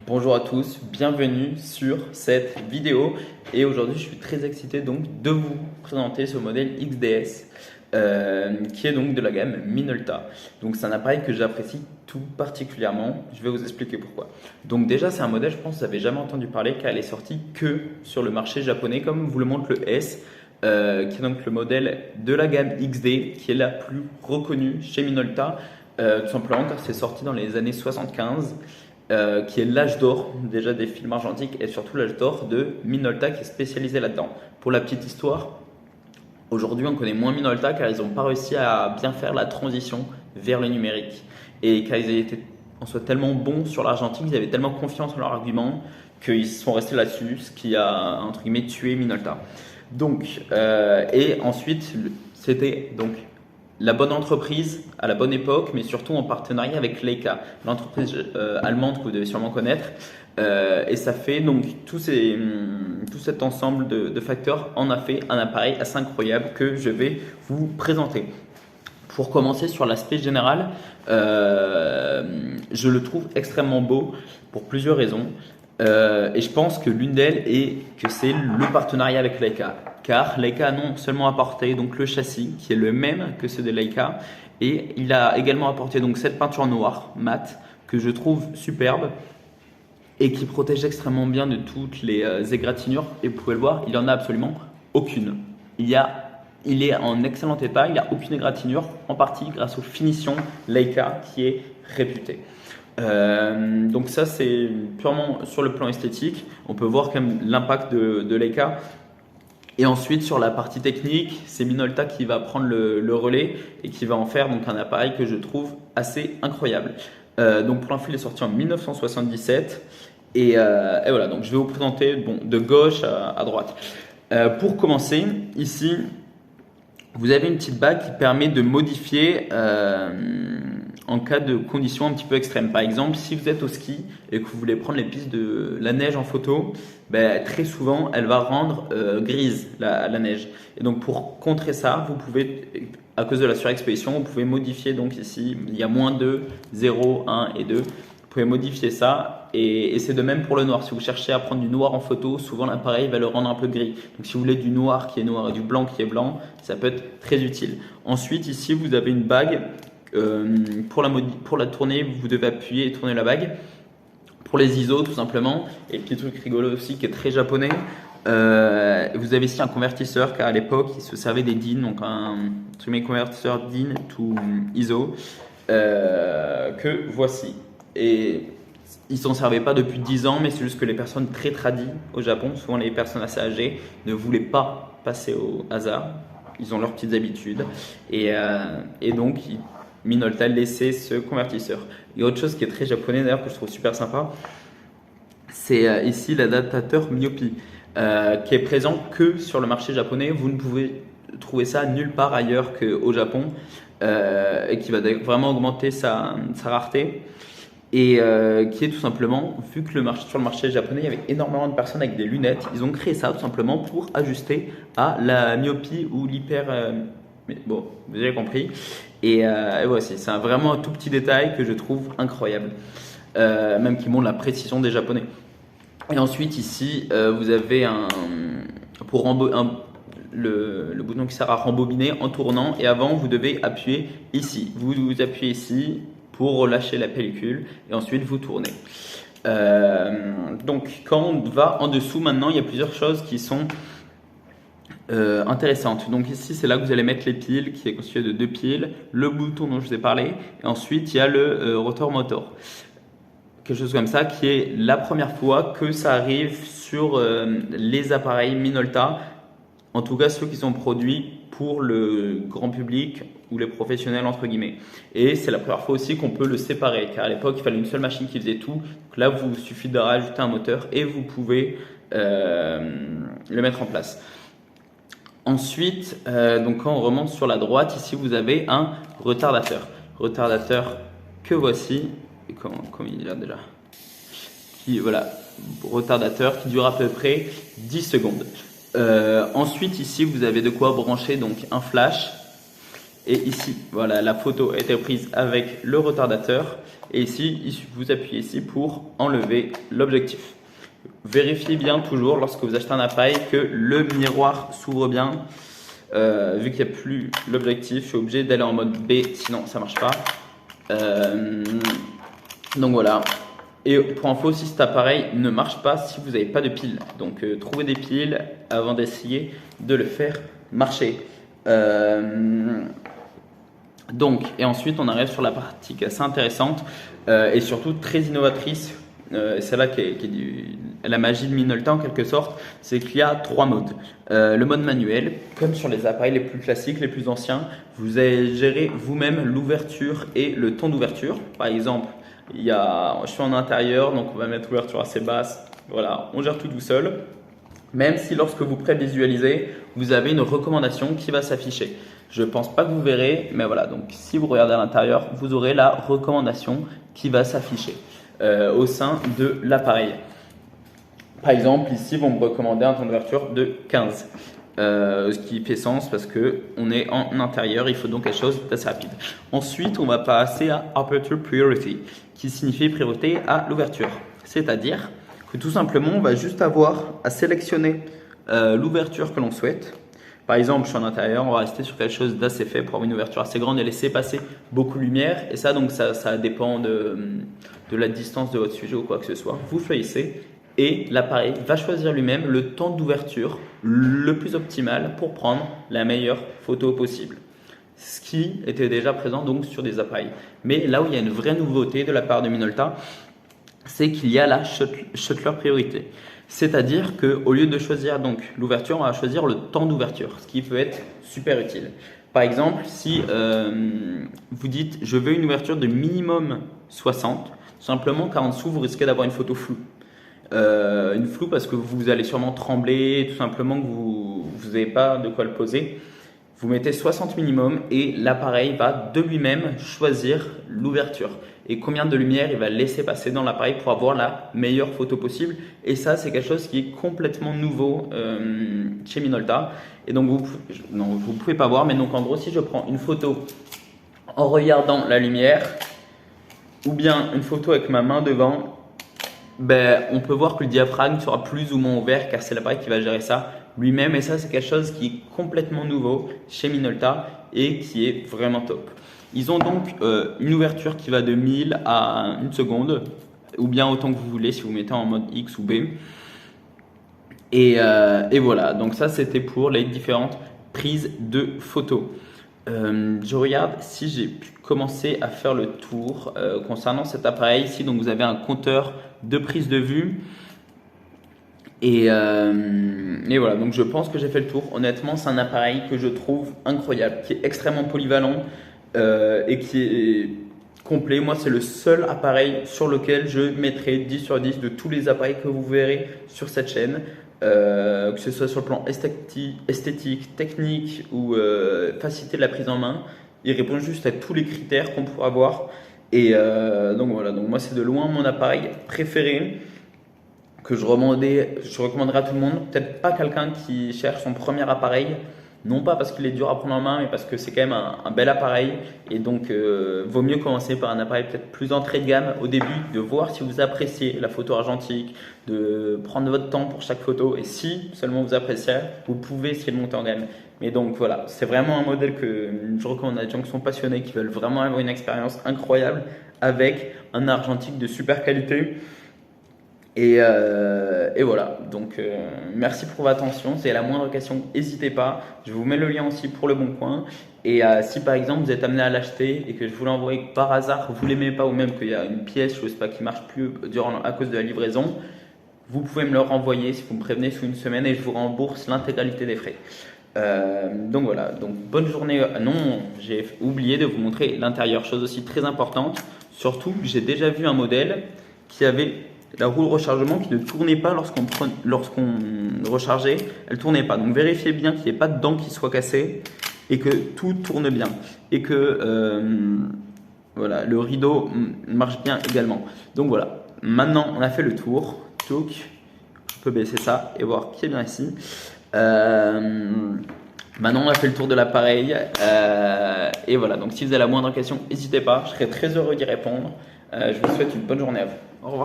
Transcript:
Bonjour à tous, bienvenue sur cette vidéo et aujourd'hui je suis très excité donc de vous présenter ce modèle XDS qui est donc de la gamme Minolta. Donc c'est un appareil que j'apprécie tout particulièrement, je vais vous expliquer pourquoi. Donc déjà c'est un modèle, je pense que vous n'avez jamais entendu parler car elle est sortie que sur le marché japonais comme vous le montre le S. Qui est donc le modèle de la gamme XD qui est la plus reconnue chez Minolta, tout simplement car c'est sorti dans les années 75. Qui est l'âge d'or déjà des films argentiques et surtout l'âge d'or de Minolta qui est spécialisé là-dedans. Pour la petite histoire, aujourd'hui on connaît moins Minolta car ils n'ont pas réussi à bien faire la transition vers le numérique. Et car ils étaient en soi tellement bons sur l'argentique, ils avaient tellement confiance en leur argument qu'ils sont restés là-dessus, ce qui a entre guillemets tué Minolta. Donc, et ensuite, c'était donc la bonne entreprise à la bonne époque, mais surtout en partenariat avec Leica, l'entreprise allemande que vous devez sûrement connaître. Et ça fait donc tout cet ensemble de facteurs en a fait un appareil assez incroyable que je vais vous présenter. Pour commencer sur l'aspect général, je le trouve extrêmement beau pour plusieurs raisons. Et je pense que l'une d'elles est que c'est le partenariat avec Leica. Car Leica a non seulement apporté donc le châssis qui est le même que ceux de Leica, et il a également apporté donc cette peinture noire mat que je trouve superbe et qui protège extrêmement bien de toutes les égratignures. Et vous pouvez le voir, il n'y en a absolument aucune. Il est en excellent état, il n'y a aucune égratignure, en partie grâce aux finitions Leica qui est réputée. Donc ça c'est purement sur le plan esthétique, on peut voir quand même l'impact de Leica. Et ensuite sur la partie technique, c'est Minolta qui va prendre le relais et qui va en faire donc un appareil que je trouve assez incroyable. Donc pour l'info il est sorti en 1977 et voilà, donc je vais vous présenter de gauche à droite. Pour commencer, ici vous avez une petite bague qui permet de modifier en cas de conditions un petit peu extrêmes. Par exemple, si vous êtes au ski et que vous voulez prendre les pistes de la neige en photo, très souvent, elle va rendre grise la neige. Et donc, pour contrer ça, vous pouvez, à cause de la surexposition, vous pouvez modifier. Donc ici, il y a -2, 0, 1 et 2. Vous pouvez modifier ça et c'est de même pour le noir. Si vous cherchez à prendre du noir en photo, souvent l'appareil va le rendre un peu gris. Donc si vous voulez du noir qui est noir et du blanc qui est blanc, ça peut être très utile. Ensuite, ici, vous avez une bague. Pour la tourner, vous devez appuyer et tourner la bague. Pour les ISO, tout simplement. Et petit truc rigolo aussi qui est très japonais. Vous avez ici un convertisseur car à l'époque, il se servait des DIN, donc un convertisseur DIN to ISO que voici. Et ils s'en servaient pas depuis 10 ans, mais c'est juste que les personnes très tradies au Japon, souvent les personnes assez âgées, ne voulaient pas passer au hasard. Ils ont leurs petites habitudes. Et donc, Minolta laissait ce convertisseur. Et autre chose qui est très japonais d'ailleurs, que je trouve super sympa, c'est ici l'adaptateur myopie, qui est présent que sur le marché japonais. Vous ne pouvez trouver ça nulle part ailleurs qu'au Japon, et qui va vraiment augmenter sa rareté. Et qui est tout simplement, vu que sur le marché japonais, il y avait énormément de personnes avec des lunettes, ils ont créé ça tout simplement pour ajuster à la myopie ou l'hyper... mais bon, vous avez compris. Et voici, c'est vraiment un tout petit détail que je trouve incroyable, même qui montre la précision des Japonais. Et ensuite ici, vous avez le bouton qui sert à rembobiner en tournant, et avant vous devez appuyer ici. Vous appuyez ici pour relâcher la pellicule et ensuite vous tournez. Donc quand on va en dessous maintenant, il y a plusieurs choses qui sont intéressantes. Donc ici c'est là que vous allez mettre les piles qui est constitué de 2 piles, le bouton dont je vous ai parlé et ensuite il y a le rotor motor. Quelque chose comme ça qui est la première fois que ça arrive sur les appareils Minolta, en tout cas ceux qui sont produits pour le grand public ou les professionnels entre guillemets. Et c'est la première fois aussi qu'on peut le séparer car à l'époque il fallait une seule machine qui faisait tout. Donc là vous suffit de rajouter un moteur et vous pouvez le mettre en place. Ensuite, donc quand on remonte sur la droite, ici vous avez un retardateur. Retardateur que voici. Et comment il est là déjà, voilà, retardateur qui dure à peu près 10 secondes. Ensuite ici vous avez de quoi brancher donc un flash Et ici, voilà, la photo a été prise avec le retardateur. Et ici, vous appuyez ici pour enlever l'objectif. Vérifiez bien toujours lorsque vous achetez un appareil que le miroir s'ouvre bien. Vu qu'il n'y a plus l'objectif, je suis obligé d'aller en mode B, sinon ça ne marche pas. Donc voilà. Et pour info, si cet appareil ne marche pas si vous n'avez pas de piles. Donc trouvez des piles avant d'essayer de le faire marcher. Donc, et ensuite on arrive sur la partie qui est assez intéressante et surtout très innovatrice. C'est là qu'est la magie de Minolta en quelque sorte, c'est qu'il y a 3 modes. Le mode manuel, comme sur les appareils les plus classiques, les plus anciens, vous allez gérer vous-même l'ouverture et le temps d'ouverture. Par exemple, je suis en intérieur, donc on va mettre l'ouverture assez basse. Voilà, on gère tout seul. Même si lorsque vous prévisualisez, vous avez une recommandation qui va s'afficher. Je ne pense pas que vous verrez, mais voilà, donc si vous regardez à l'intérieur, vous aurez la recommandation qui va s'afficher au sein de l'appareil. Par exemple, ici, vont me recommander un temps d'ouverture de 15. Ce qui fait sens parce qu'on est en intérieur, il faut donc quelque chose d'assez rapide. Ensuite, on va passer à Aperture Priority, qui signifie priorité à l'ouverture. C'est-à-dire que tout simplement, on va juste avoir à sélectionner l'ouverture que l'on souhaite. Par exemple, je suis en intérieur, on va rester sur quelque chose d'assez fait pour avoir une ouverture assez grande et laisser passer beaucoup de lumière. Et ça, donc, ça dépend de la distance de votre sujet ou quoi que ce soit. Vous choisissez et l'appareil va choisir lui-même le temps d'ouverture le plus optimal pour prendre la meilleure photo possible. Ce qui était déjà présent donc sur des appareils. Mais là où il y a une vraie nouveauté de la part de Minolta, c'est qu'il y a la shutter priorité. C'est-à-dire qu'au lieu de choisir donc l'ouverture, on va choisir le temps d'ouverture, ce qui peut être super utile. Par exemple, si vous dites je veux une ouverture de minimum 60, simplement car en dessous vous risquez d'avoir une photo floue. Une floue parce que vous allez sûrement trembler, tout simplement que vous n'avez pas de quoi le poser. Vous mettez 60 minimum et l'appareil va de lui-même choisir l'ouverture et combien de lumière il va laisser passer dans l'appareil pour avoir la meilleure photo possible. Et ça, c'est quelque chose qui est complètement nouveau chez Minolta. Et donc, vous pouvez pas voir, mais donc en gros, si je prends une photo en regardant la lumière ou bien une photo avec ma main devant, on peut voir que le diaphragme sera plus ou moins ouvert car c'est l'appareil qui va gérer ça lui-même. Et ça, c'est quelque chose qui est complètement nouveau chez Minolta et qui est vraiment top. Ils ont donc une ouverture qui va de 1000 à 1 seconde ou bien autant que vous voulez si vous mettez en mode X ou B. Et voilà, donc ça c'était pour les différentes prises de photos. Je regarde si j'ai pu commencer à faire le tour concernant cet appareil ici. Donc vous avez un compteur de prise de vue et voilà, donc je pense que j'ai fait le tour. Honnêtement, c'est un appareil que je trouve incroyable, qui est extrêmement polyvalent et qui est complet. Moi, c'est le seul appareil sur lequel je mettrai 10 sur 10 de tous les appareils que vous verrez sur cette chaîne. Que ce soit sur le plan esthétique, technique ou facilité de la prise en main, il répond juste à tous les critères qu'on pourra avoir. Et donc voilà, donc moi c'est de loin mon appareil préféré que je recommanderais à tout le monde. Peut-être pas quelqu'un qui cherche son premier appareil, non pas parce qu'il est dur à prendre en main, mais parce que c'est quand même un bel appareil. Et donc, vaut mieux commencer par un appareil peut-être plus entrée de gamme au début, de voir si vous appréciez la photo argentique, de prendre votre temps pour chaque photo. Et si seulement vous appréciez, vous pouvez essayer de monter en gamme. Mais donc voilà, c'est vraiment un modèle que je recommande à des gens qui sont passionnés, qui veulent vraiment avoir une expérience incroyable avec un argentique de super qualité. Et voilà, donc merci pour votre attention. Si vous avez la moindre question, n'hésitez pas. Je vous mets le lien aussi pour le Bon Coin. Et si par exemple vous êtes amené à l'acheter et que je vous l'envoie et que par hasard vous ne l'aimez pas ou même qu'il y a une pièce, je sais pas, qui ne marche plus à cause de la livraison, vous pouvez me le renvoyer si vous me prévenez sous une semaine et je vous rembourse l'intégralité des frais. Donc voilà, donc bonne journée. Non, j'ai oublié de vous montrer l'intérieur, chose aussi très importante. Surtout, j'ai déjà vu un modèle qui avait la roue de rechargement qui ne tournait pas lorsqu'on rechargeait, elle ne tournait pas. Donc vérifiez bien qu'il n'y ait pas de dents qui soient cassées et que tout tourne bien. Et que voilà, le rideau marche bien également. Donc voilà, maintenant on a fait le tour. Donc, je peux baisser ça et voir qui est bien ici. Maintenant, on a fait le tour de l'appareil. Et voilà, donc si vous avez la moindre question, n'hésitez pas. Je serai très heureux d'y répondre. Je vous souhaite une bonne journée à vous. Au revoir.